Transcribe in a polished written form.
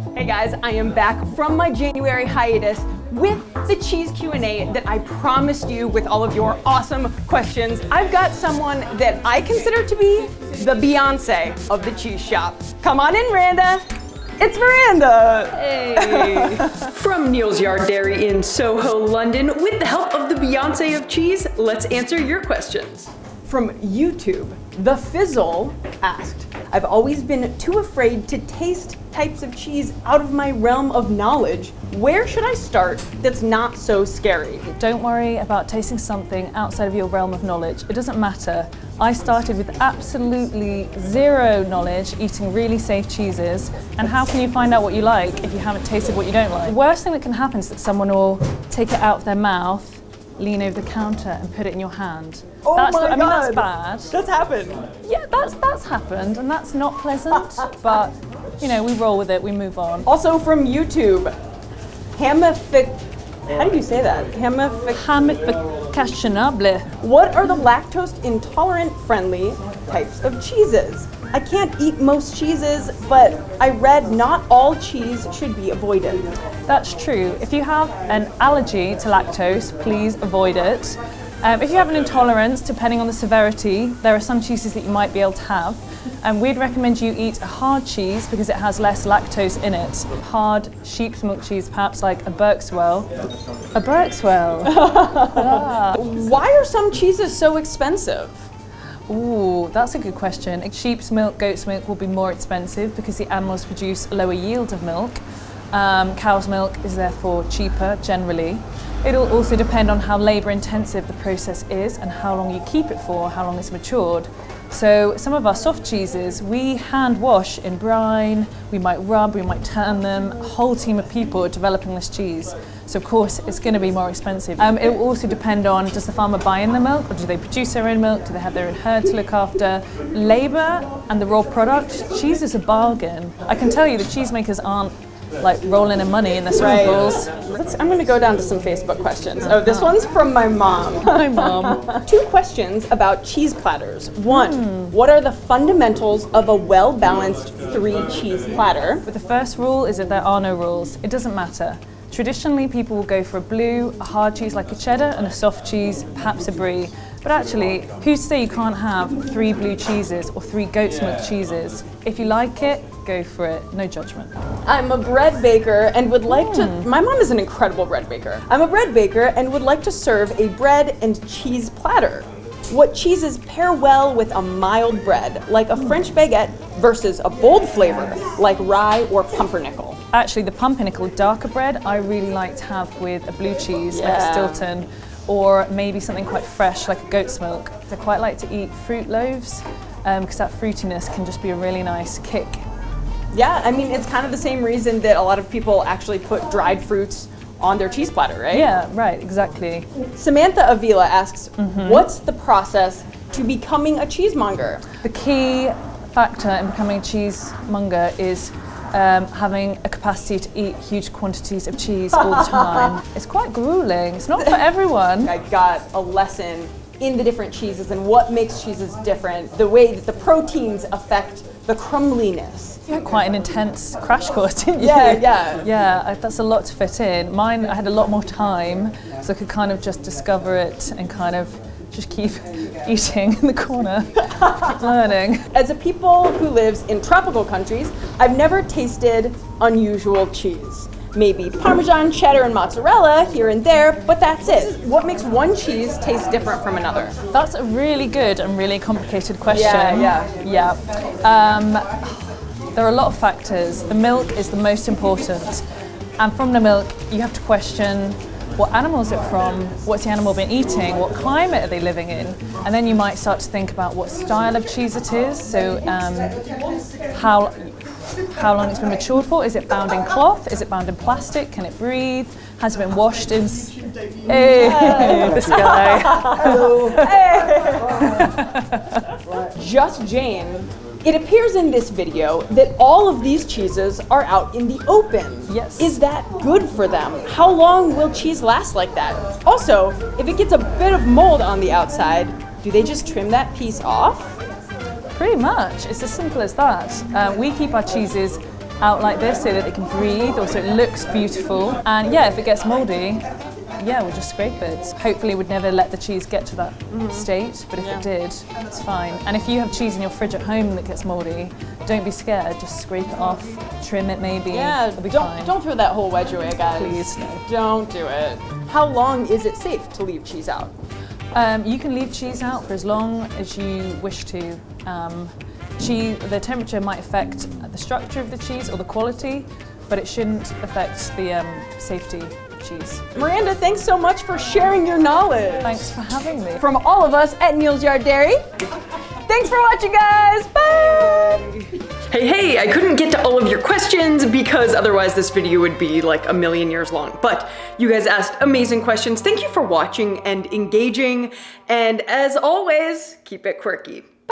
Hey guys, I am back from my January hiatus with the cheese Q&A that I promised you with all of your awesome questions. I've got someone that I consider to be the Beyonce of the cheese shop. Come on in, Miranda. It's Miranda! Hey! From Neal's Yard Dairy in Soho, London, with the help of the Beyonce of cheese, let's answer your questions. From YouTube, The Fizzle asked, I've always been too afraid to taste types of cheese out of my realm of knowledge. Where should I start that's not so scary? Don't worry about tasting something outside of your realm of knowledge. It doesn't matter. I started with absolutely zero knowledge, eating really safe cheeses. And how can you find out what you like if you haven't tasted what you don't like? The worst thing that can happen is that someone will take it out of their mouth, lean over the counter and put it in your hand. Oh my God. I mean, that's bad. That's happened. Yeah, that's happened, and that's not pleasant, but you know, we roll with it, we move on. Also from YouTube, how do you say that? Hamificationable. What are the lactose intolerant friendly types of cheeses? I can't eat most cheeses, but I read not all cheese should be avoided. That's true. If you have an allergy to lactose, please avoid it. If you have an intolerance, depending on the severity, there are some cheeses that you might be able to have. We'd recommend you eat a hard cheese because it has less lactose in it. Hard sheep's milk cheese, perhaps like a Berkswell. A Berkswell. Why are some cheeses so expensive? Ooh, that's a good question. Sheep's milk, goat's milk will be more expensive because the animals produce a lower yield of milk. Cow's milk is therefore cheaper generally. It'll also depend on how labour intensive the process is and how long you keep it for, how long it's matured. So some of our soft cheeses, we hand wash in brine, we might rub, we might turn them, a whole team of people are developing this cheese. So of course it's going to be more expensive. It will also depend on, does the farmer buy in the milk or do they produce their own milk? Do they have their own herd to look after? Labour and the raw product, cheese is a bargain. I can tell you the cheesemakers aren't like rolling in money in their swimming pools. I'm going to go down to some Facebook questions. Oh, this one's from my mom. Hi, Mom. 2 questions about cheese platters. 1, what are the fundamentals of a well-balanced 3-cheese platter? But the first rule is that there are no rules. It doesn't matter. Traditionally, people will go for a blue, a hard cheese like a cheddar, and a soft cheese, perhaps a brie. But actually, who's to say you can't have 3 blue cheeses or 3 goat's milk cheeses? If you like it, go for it, no judgment. I'm a bread baker and would like to, my mom is an incredible bread baker. I'm a bread baker and would like to serve a bread and cheese platter. What cheeses pair well with a mild bread, like a French baguette, versus a bold flavor, like rye or pumpernickel? Actually, the pumpernickel darker bread, I really like to have with a blue cheese, like a Stilton, or maybe something quite fresh, like a goat's milk. I quite like to eat fruit loaves, because that fruitiness can just be a really nice kick. Yeah, I mean, it's kind of the same reason that a lot of people actually put dried fruits on their cheese platter, right? Yeah, right, exactly. Samantha Avila asks, what's the process to becoming a cheesemonger? The key factor in becoming a cheesemonger is having a capacity to eat huge quantities of cheese all the time. It's quite grueling. It's not for everyone. I got a lesson in the different cheeses and what makes cheeses different, the way that the proteins affect the crumbliness. You had quite an intense crash course, didn't you? Yeah, that's a lot to fit in. Mine, I had a lot more time, so I could kind of just discover it and kind of just keep eating in the corner, keep learning. As a people who lives in tropical countries, I've never tasted unusual cheese. Maybe Parmesan, cheddar, and mozzarella here and there, but that's it. What makes one cheese taste different from another? That's a really good and really complicated question. Yeah. There are a lot of factors. The milk is the most important. And from the milk, you have to question what animal is it from, what's the animal been eating, what climate are they living in, and then you might start to think about what style of cheese it is, so how long it's been matured for. Is it bound in cloth? Is it bound in plastic? Can it breathe? Has it been washed in... Hey, this guy. Hello. Hey. Just Jane. It appears in this video that all of these cheeses are out in the open. Yes. Is that good for them? How long will cheese last like that? Also, if it gets a bit of mold on the outside, do they just trim that piece off? Pretty much. It's as simple as that. We keep our cheeses out like this so that it can breathe, also it looks beautiful. And yeah, if it gets moldy, yeah, we'll just scrape it. Hopefully we'd never let the cheese get to that state, but if it did, it's fine. And if you have cheese in your fridge at home that gets moldy, don't be scared, just scrape it off, trim it maybe, it'll be fine. Don't throw that whole wedge away, guys. Please, no. Don't do it. How long is it safe to leave cheese out? You can leave cheese out for as long as you wish to. The temperature might affect the structure of the cheese or the quality, but it shouldn't affect the safety of cheese. Miranda, thanks so much for sharing your knowledge. Thanks for having me. From all of us at Neal's Yard Dairy, thanks for watching, guys. Bye. Hey, I couldn't get to all of your questions because otherwise this video would be like a million years long. But you guys asked amazing questions. Thank you for watching and engaging. And as always, keep it quirky.